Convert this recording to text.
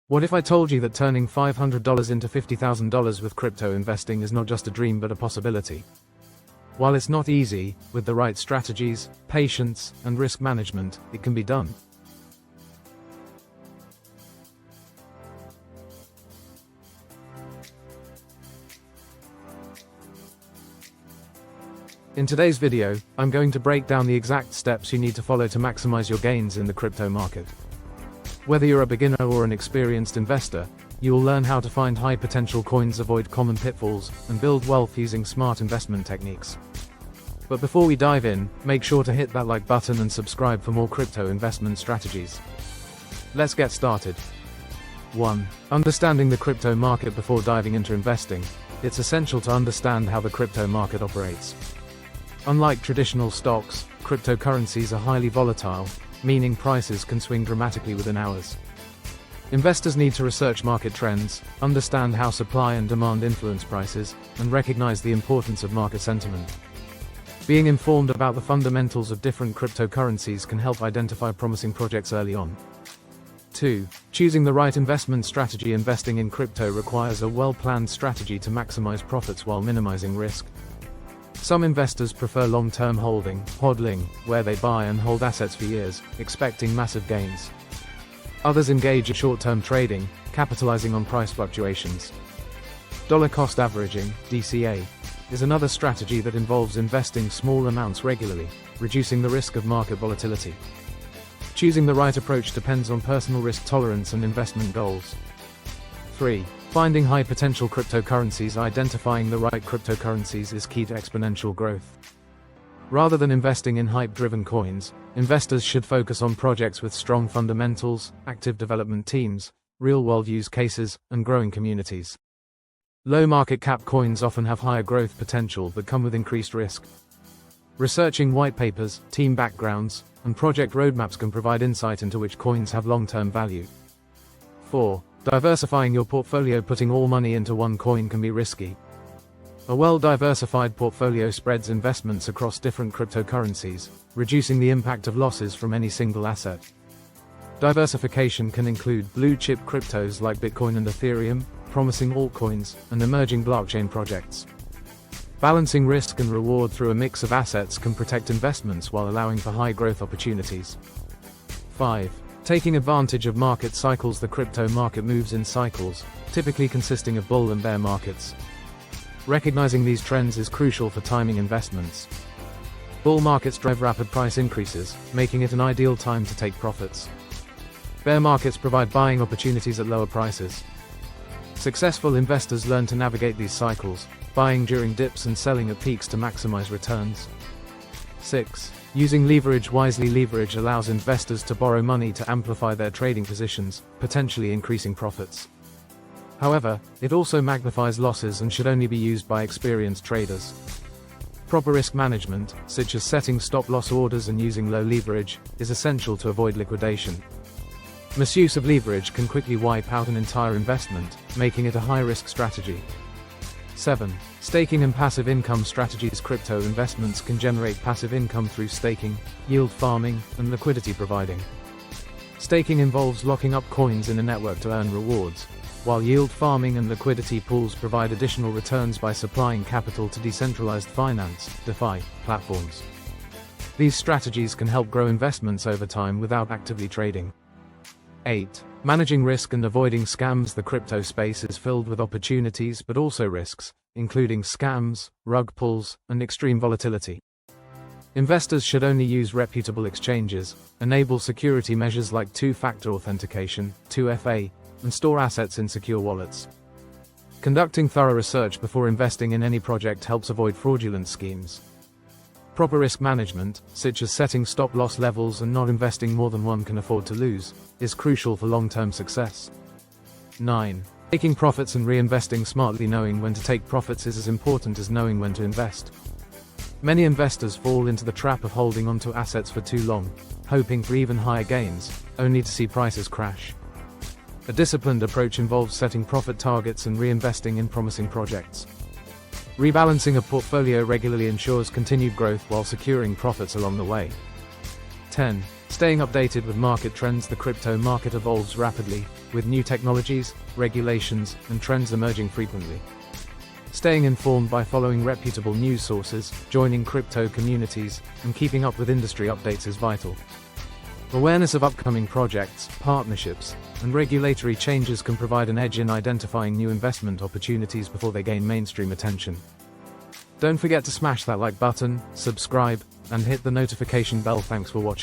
What if I told you that turning $500 into $50,000 with crypto investing is not just a dream but a possibility? While it's not easy, with the right strategies, patience, and risk management, it can be done. In today's video, I'm going to break down the exact steps you need to follow to maximize your gains in the crypto market. Whether you're a beginner or an experienced investor, you will learn how to find high-potential coins, avoid common pitfalls, and build wealth using smart investment techniques. But before we dive in, make sure to hit that like button and subscribe for more crypto investment strategies. Let's get started. 1. Understanding the crypto market. Before diving into investing, it's essential to understand how the crypto market operates. Unlike traditional stocks, cryptocurrencies are highly volatile, meaning prices can swing dramatically within hours. Investors need to research market trends, understand how supply and demand influence prices, and recognize the importance of market sentiment. Being informed about the fundamentals of different cryptocurrencies can help identify promising projects early on. 2. Choosing the right investment strategy. Investing in crypto requires a well-planned strategy to maximize profits while minimizing risk. Some investors prefer long-term holding, HODLing, where they buy and hold assets for years, expecting massive gains. Others engage in short-term trading, capitalizing on price fluctuations. Dollar cost averaging, DCA, is another strategy that involves investing small amounts regularly, reducing the risk of market volatility. Choosing the right approach depends on personal risk tolerance and investment goals. 3. Finding high-potential cryptocurrencies. Identifying the right cryptocurrencies is key to exponential growth. Rather than investing in hype-driven coins, investors should focus on projects with strong fundamentals, active development teams, real-world use cases, and growing communities. Low market cap coins often have higher growth potential but come with increased risk. Researching white papers, team backgrounds, and project roadmaps can provide insight into which coins have long-term value. 4. Diversifying your portfolio. Putting all money into one coin can be risky. A well-diversified portfolio spreads investments across different cryptocurrencies, reducing the impact of losses from any single asset. Diversification can include blue-chip cryptos like Bitcoin and Ethereum, promising altcoins, and emerging blockchain projects. Balancing risk and reward through a mix of assets can protect investments while allowing for high-growth opportunities. 5. Taking advantage of market cycles. The crypto market moves in cycles, typically consisting of bull and bear markets. Recognizing these trends is crucial for timing investments. Bull markets drive rapid price increases, making it an ideal time to take profits. Bear markets provide buying opportunities at lower prices. Successful investors learn to navigate these cycles, buying during dips and selling at peaks to maximize returns. 6. Using leverage wisely. Leverage allows investors to borrow money to amplify their trading positions, potentially increasing profits. However, it also magnifies losses and should only be used by experienced traders. Proper risk management, such as setting stop-loss orders and using low leverage, is essential to avoid liquidation. Misuse of leverage can quickly wipe out an entire investment, making it a high-risk strategy. 7. Staking and passive income strategies. Crypto investments can generate passive income through staking, yield farming, and liquidity providing. Staking involves locking up coins in a network to earn rewards, while yield farming and liquidity pools provide additional returns by supplying capital to decentralized finance (DeFi) platforms. These strategies can help grow investments over time without actively trading. 8. Managing risk and avoiding scams. The crypto space is filled with opportunities but also risks, including scams, rug pulls, and extreme volatility. Investors should only use reputable exchanges, enable security measures like two-factor authentication, 2FA, and store assets in secure wallets. Conducting thorough research before investing in any project helps avoid fraudulent schemes. Proper risk management, such as setting stop-loss levels and not investing more than one can afford to lose, is crucial for long-term success. 9. Taking profits and reinvesting smartly. Knowing when to take profits is as important as knowing when to invest. Many investors fall into the trap of holding onto assets for too long, hoping for even higher gains, only to see prices crash. A disciplined approach involves setting profit targets and reinvesting in promising projects. Rebalancing a portfolio regularly ensures continued growth while securing profits along the way. 10. Staying updated with market trends. The crypto market evolves rapidly, with new technologies, regulations, and trends emerging frequently. Staying informed by following reputable news sources, joining crypto communities, and keeping up with industry updates is vital. Awareness of upcoming projects, partnerships, and regulatory changes can provide an edge in identifying new investment opportunities before they gain mainstream attention. Don't forget to smash that like button, subscribe, and hit the notification bell. Thanks for watching.